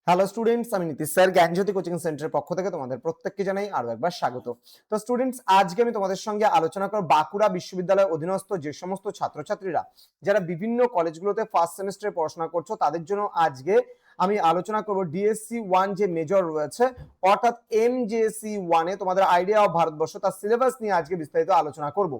Hello students, আমি Nitish sir জ্ঞানজ্যোতি coaching সেন্টারের পক্ষ থেকে তোমাদের প্রত্যেককে জানাই আরো একবার স্বাগত। তো স্টুডেন্টস, আজকে আমি তোমাদের সঙ্গে আলোচনা করব বাঁকুড়া বিশ্ববিদ্যালয়ের অধীনস্থ যে সমস্ত ছাত্রছাত্রীরা যারা বিভিন্ন কলেজগুলোতে ফার্স্ট সেমিস্টারে পড়াশোনা করছো তাদের জন্য আজকে আমি আলোচনা করব ডিএসসি 1 যে মেজর রয়েছে অর্থাৎ এমজেসি 1 এ তোমাদের আইডিয়া অফ ভারতবর্ষ তার সিলেবাস নিয়ে আজকে বিস্তারিত আলোচনা করব।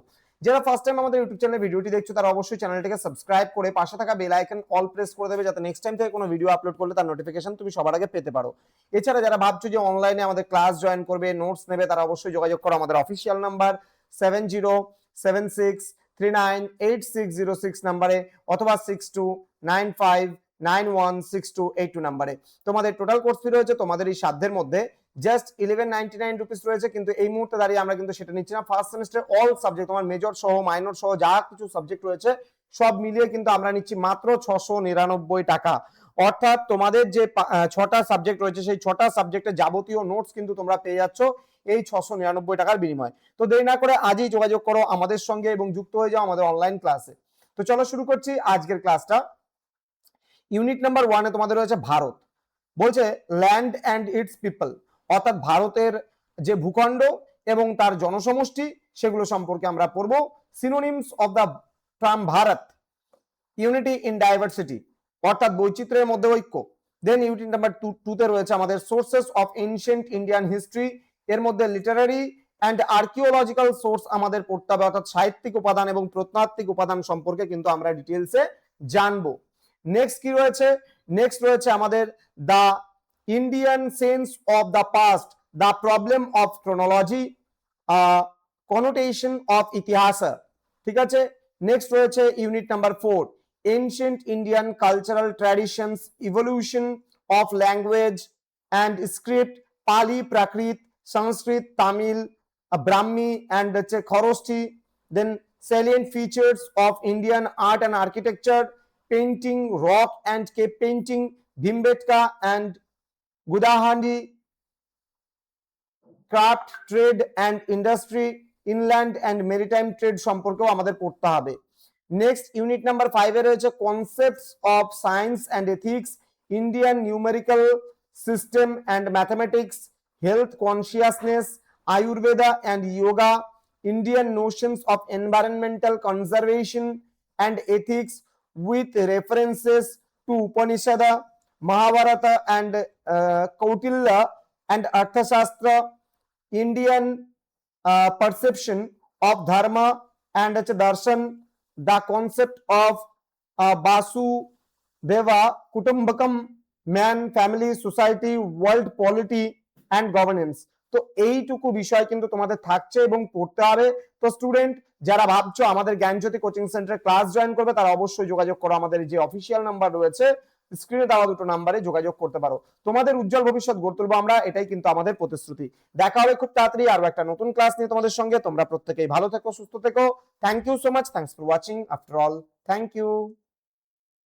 যারা ফার্স্ট টাইম আমাদের ইউটিউব চ্যানেলে ভিডিওটি দেখছো তারা অবশ্যই চ্যানেলটিকে সাবস্ক্রাইব করে পাশে থাকা বেল আইকন অল প্রেস করে দেবে, যাতে নেক্সট টাইম থেকে কোনো ভিডিও আপলোড করলে তার নোটিফিকেশন তুমি সবার আগে পেতে পারো। এছাড়া যারা ভাবছো যে অনলাইনে আমাদের ক্লাস জয়েন করবে, নোটস নেবে, তারা অবশ্যই যোগাযোগ করো আমাদের অফিসিয়াল নাম্বার 7076398606 নাম্বারে অথবা 6295916282 নাম্বারে। তোমাদের টোটাল কোর্স ফি রয়েছে তোমাদের এই সাধ্যের মধ্যে জাস্ট 1199 রুপিস রয়েছে, কিন্তু এই মুহূর্তে দাঁড়িয়ে আমরা কিন্তু সেটা নিচ্ছি না। ফার্স্ট সেমিস্টার অল সাবজেক্ট, তোমার মেজর সহ মাইনর সহ যা কিছু সাবজেক্ট রয়েছে সব মিলিয়ে কিন্তু আমরা নিচ্ছি মাত্র 699 টাকা। অর্থাৎ তোমাদের যে 6টা সাবজেক্ট রয়েছে সেই 6টা সাবজেক্টের যাবতীয় নোটস কিন্তু তোমরা পেয়ে যাচ্ছ এই 699 টাকার বিনিময়ে। তো দেরি না করে আজই যোগাযোগ করো আমাদের সঙ্গে এবং যুক্ত হয়ে যাও আমাদের অনলাইন ক্লাসে। তো চলো শুরু করছি আজকের ক্লাসটা। ইউনিট নাম্বার 1 এ তোমাদের রয়েছে ভারত। বলছে ল্যান্ড অ্যান্ড ইটস পিপল, অর্থাৎ ভারতের যে ভূখণ্ড এবং তার জনসমষ্টি সেগুলো সম্পর্কে আমরা পড়ব। Synonyms of the term Bharat, unity in diversity, অর্থাৎ বৈচিত্র্যের মধ্যে ঐক্য। দেন ইউনিট নাম্বার 2 তে রয়েছে আমাদের sources of ancient Indian history, এর মধ্যে লিটারারি অ্যান্ড আর্কিওলজিক্যাল সোর্স আমাদের পড়তে হবে, অর্থাৎ সাহিত্যিক উপাদান এবং প্রত্নতাত্ত্বিক উপাদান সম্পর্কে কিন্তু আমরা ডিটেলসে জানবো। নেক্সট কি রয়েছে? নেক্সট রয়েছে আমাদের the Indian sense of the past, the problem of chronology, connotation of ইতিহাস। ঠিক আছে। নেক্সট রয়েছে unit number 4, ancient Indian cultural traditions, evolution of language and script, পালি, প্রাকৃত, সংস্কৃত, তামিল, ব্রাহ্মী অ্যান্ড হচ্ছে খরোষ্ঠী। দেন salient features of Indian art and architecture, painting, rock and cave painting, Bhimbetka and Gudahandi, craft, trade and industry, inland and maritime trade সম্পর্কেও আমাদের পড়তে হবে। Next unit number 5 এ রয়েছে concepts of science and ethics, Indian numerical system and mathematics, health consciousness, Ayurveda and yoga, Indian notions of environmental conservation and ethics with references to Upanishad, Mahabharata and Kautilya and Arthashastra, Indian perception of dharma and darshan, the concept of Vasudeva Kutumbakam, man, family, society, world polity and governance। তো এইটুকু বিষয় কিন্তু তোমাদের থাকছে এবং পড়তে হবে। তো স্টুডেন্ট যারা ভাবছো আমাদের জ্ঞানজ্যোতি কোচিং সেন্টারে ক্লাস জয়েন করবে তারা অবশ্যই যোগাযোগ করো, আমাদের যে অফিসিয়াল নাম্বার রয়েছে স্ক্রিনে দেওয়া দুটো নাম্বারে যোগাযোগ করতে পারো। তোমাদের উজ্জ্বল ভবিষ্যৎ গড়ে তুলবো আমরা, এটাই কিন্তু আমাদের প্রতিশ্রুতি। দেখা হবে খুব তাড়াতাড়ি আরো একটা নতুন ক্লাস নিয়ে তোমাদের সঙ্গে। তোমরা প্রত্যেকেই ভালো থেকো, সুস্থ থেকো। Thank you so much, thanks for watching. After all, thank you.